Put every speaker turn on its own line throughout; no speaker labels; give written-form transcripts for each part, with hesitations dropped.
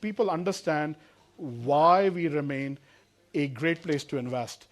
people understand why we remain a great place to invest.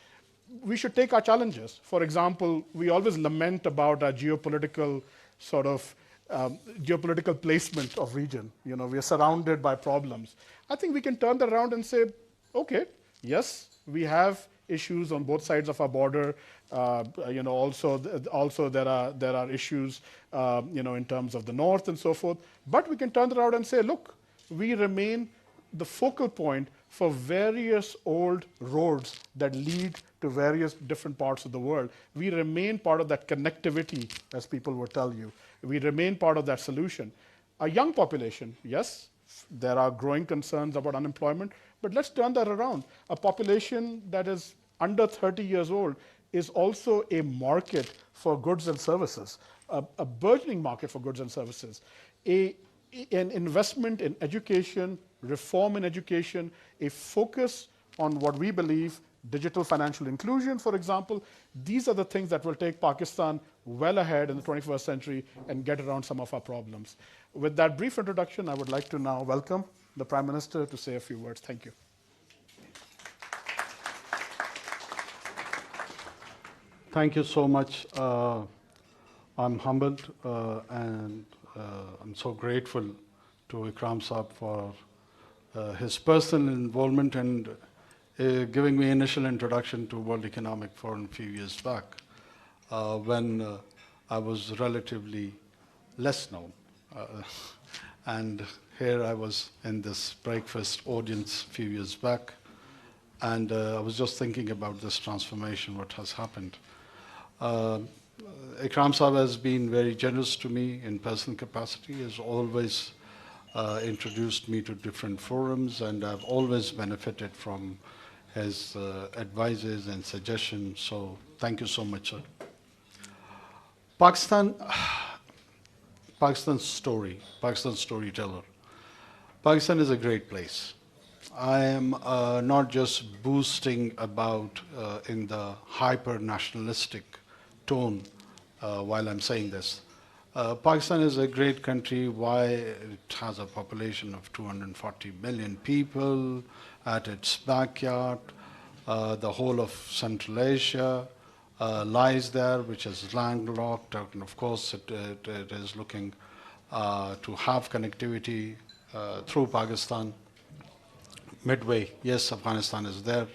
We should take our challenges. For example, we always lament about our geopolitical sort of geopolitical placement of region. You know, we are surrounded by problems. I think we can turn that around and say, okay, yes, we have issues on both sides of our border. You know, also there are issues, you know, in terms of the north and so forth. But we can turn that around and say, look, we remain the focal point for various old roads that lead to various different parts of the world. We remain part of that connectivity, as people will tell you. We remain part of that solution. A young population, yes, there are growing concerns about unemployment, but let's turn that around. A population that is under 30 years old is also a market for goods and services, a burgeoning market for goods and services. An investment in education, reform in education, a focus on what we believe, digital financial inclusion, for example. These are the things that will take Pakistan well ahead in the 21st century and get around some of our problems. With that brief introduction, I would like to now welcome the Prime Minister to say a few words. Thank you.
Thank you so much. I'm humbled and I'm so grateful to Ikram Saab for his personal involvement and giving me initial introduction to World Economic Forum a few years back when I was relatively less known. And here I was in this breakfast audience a few years back, and I was just thinking about this transformation, what has happened. Ikram Saab has been very generous to me in personal capacity. He has always introduced me to different forums, and I've always benefited from his advices and suggestions. So thank you so much, sir. Pakistan's story, Pakistan's storyteller. Pakistan is a great place. I am not just boasting about in the hyper-nationalistic tone while I'm saying this. Pakistan is a great country. Why? It has a population of 240 million people at its backyard. The whole of Central Asia lies there, which is landlocked. And of course, it is looking to have connectivity through Pakistan. Midway, yes, Afghanistan is there.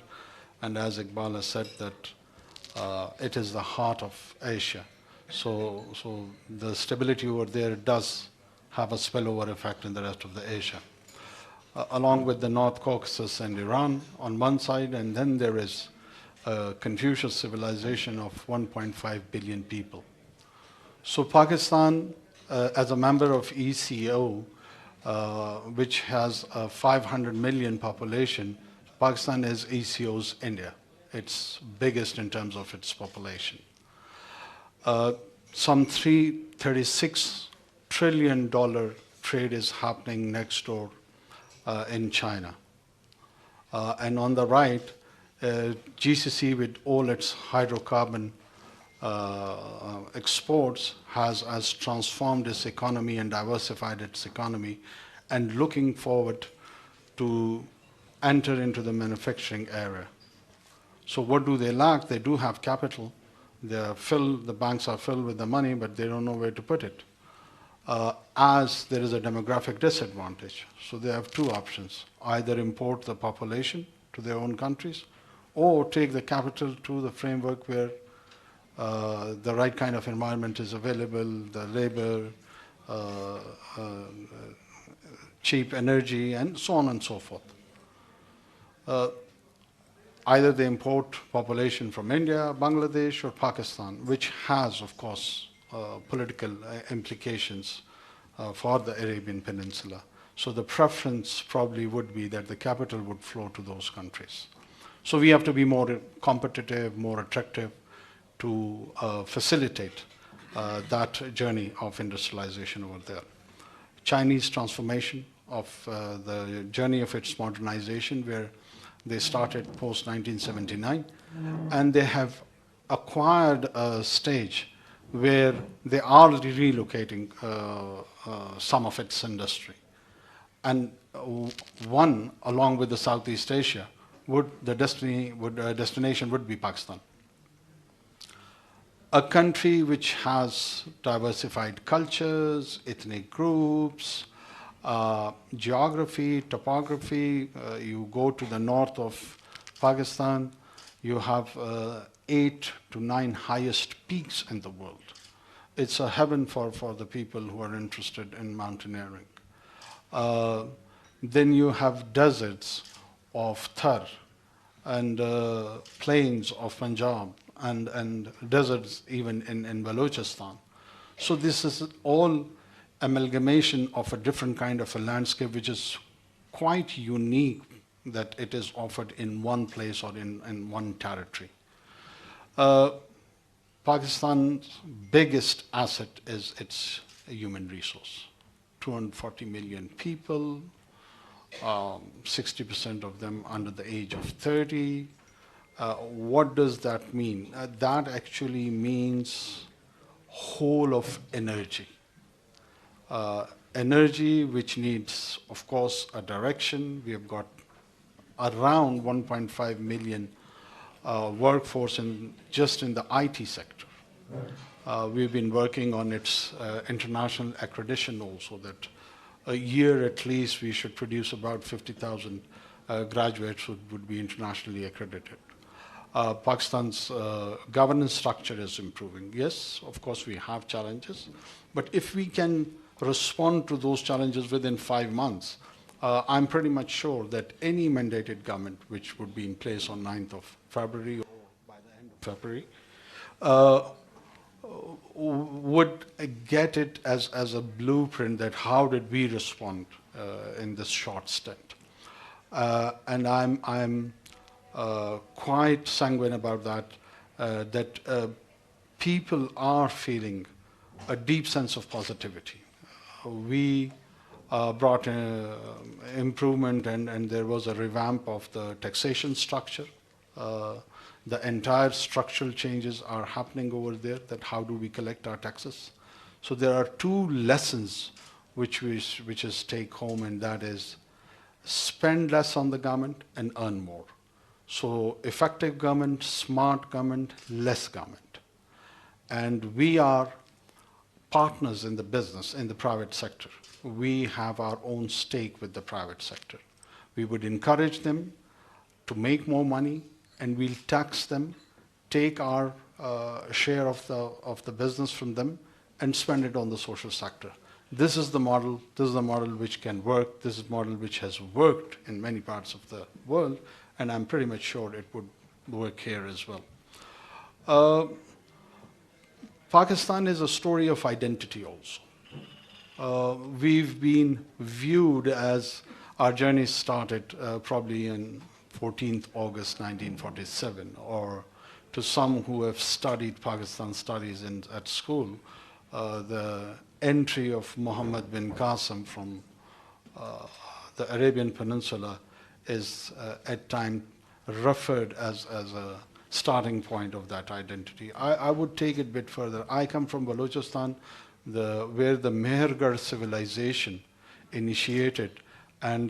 And as Iqbal has said, that it is the heart of Asia. So the stability over there does have a spillover effect in the rest of the Asia. Along with the North Caucasus and Iran on one side, and then there is a Confucius civilization of 1.5 billion people. So Pakistan, as a member of ECO, which has a 500 million population, Pakistan is ECO's India. It's biggest in terms of its population. Some $36 trillion trade is happening next door in China. And on the right, GCC with all its hydrocarbon exports has transformed its economy and diversified its economy and looking forward to enter into the manufacturing area. So what do they lack? They do have capital. The banks are filled with the money, but they don't know where to put it. As there is a demographic disadvantage. So they have two options. Either import the population to their own countries or take the capital to the framework where the right kind of environment is available, the labor, cheap energy, and so on and so forth. Either they import population from India, Bangladesh, or Pakistan, which has, of course, political implications for the Arabian Peninsula. So the preference probably would be that the capital would flow to those countries. So we have to be more competitive, more attractive to facilitate that journey of industrialization over there. Chinese transformation of the journey of its modernization, where they started post-1979, and they have acquired a stage where they are relocating some of its industry. And one, along with the Southeast Asia, destination would be Pakistan. A country which has diversified cultures, ethnic groups, geography, topography. You go to the north of Pakistan, you have 8 to 9 highest peaks in the world. It's a heaven for the people who are interested in mountaineering. Then you have deserts of Thar and plains of Punjab and deserts even in Balochistan. So this is all amalgamation of a different kind of a landscape which is quite unique that it is offered in one place or in one territory. Pakistan's biggest asset is its human resource. 240 million people, 60% of them under the age of 30. What does that mean? That actually means whole of energy. Energy which needs, of course, a direction. We have got around 1.5 million workforce just in the IT sector. We've been working on its international accreditation also, that a year at least we should produce about 50,000 graduates who would be internationally accredited. Pakistan's governance structure is improving. Yes, of course we have challenges, but if we can respond to those challenges within 5 months, I'm pretty much sure that any mandated government which would be in place on 9th of February or by the end of February would get it as a blueprint that how did we respond in this short stint. And I'm quite sanguine about that, that people are feeling a deep sense of positivity. We brought improvement and there was a revamp of the taxation structure. The entire structural changes are happening over there, that how do we collect our taxes. So there are 2 lessons which is take home, and that is spend less on the government and earn more. So effective government, smart government, less government. And we are partners in the business, in the private sector. We have our own stake with the private sector. We would encourage them to make more money, and we'll tax them, take our share of the business from them, and spend it on the social sector. This is the model. This is the model which can work. This is the model which has worked in many parts of the world, and I'm pretty much sure it would work here as well. Pakistan is a story of identity also. We've been viewed as our journey started probably in 14th August 1947, or to some who have studied Pakistan studies at school, the entry of Muhammad bin Qasim from the Arabian Peninsula is at times referred as a starting point of that identity. I would take it a bit further. I come from Balochistan, where the Mehergarh civilization initiated, and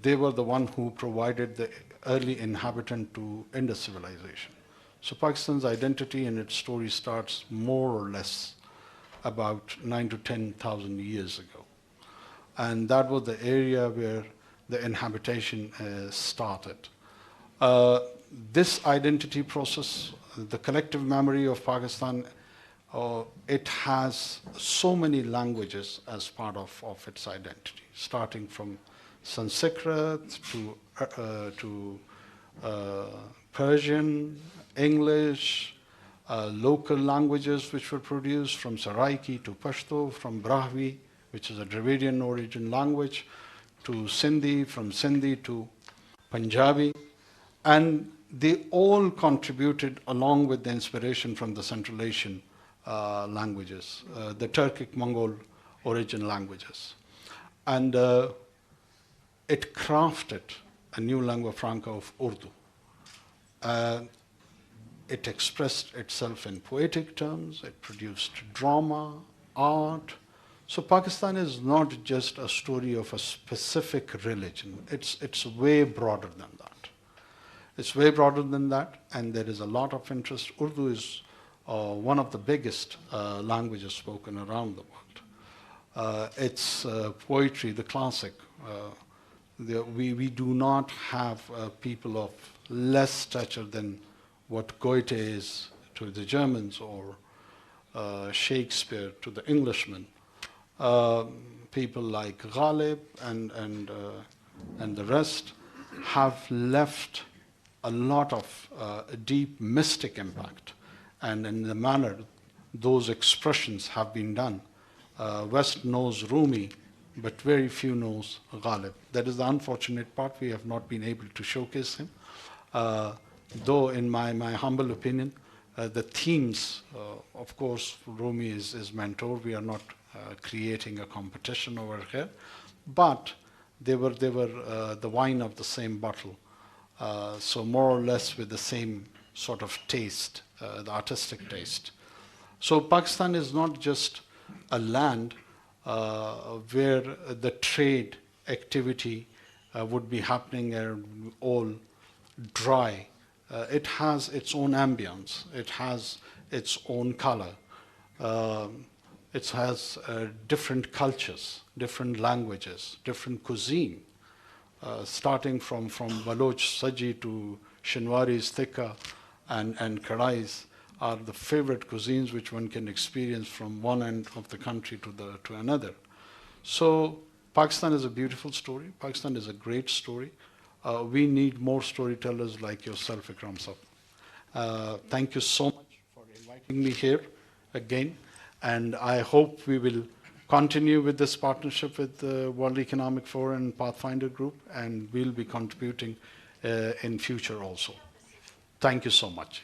they were the one who provided the early inhabitant to Indus civilization. So Pakistan's identity and its story starts more or less about 9 to 10,000 years ago. And that was the area where the inhabitation started. This identity process, the collective memory of Pakistan, it has so many languages as part of its identity, starting from Sanskrit to Persian, English, local languages which were produced from Saraiki to Pashto, from Brahvi, which is a Dravidian origin language, to Sindhi, from Sindhi to Punjabi. And they all contributed along with the inspiration from the Central Asian languages, the Turkic Mongol origin languages. And it crafted a new lingua franca of Urdu. It expressed itself in poetic terms, it produced drama, art, So Pakistan is not just a story of a specific religion. It's way broader than that. It's way broader than that, and there is a lot of interest. Urdu is one of the biggest languages spoken around the world. It's poetry, the classic. We do not have people of less stature than what Goethe is to the Germans, or Shakespeare to the Englishmen. People like Ghalib and the rest have left a lot of deep mystic impact, and in the manner those expressions have been done. West knows Rumi, but very few knows Ghalib. That is the unfortunate part. We have not been able to showcase him. Though in my humble opinion, the themes, of course, Rumi is mentor. We are not creating a competition over here, but they were the wine of the same bottle. So more or less with the same sort of taste, the artistic taste. So Pakistan is not just a land where the trade activity would be happening and all dry. It has its own ambience. It has its own color. It has different cultures, different languages, different cuisine, starting from Baloch Saji to Shinwari's Tikka and Kadais are the favorite cuisines which one can experience from one end of the country to another. So Pakistan is a beautiful story. Pakistan is a great story. We need more storytellers like yourself, Ikram Sahib. Thank you so much for inviting me here again. And I hope we will continue with this partnership with the World Economic Forum and Pathfinder Group, and we'll be contributing in future also. Thank you so much.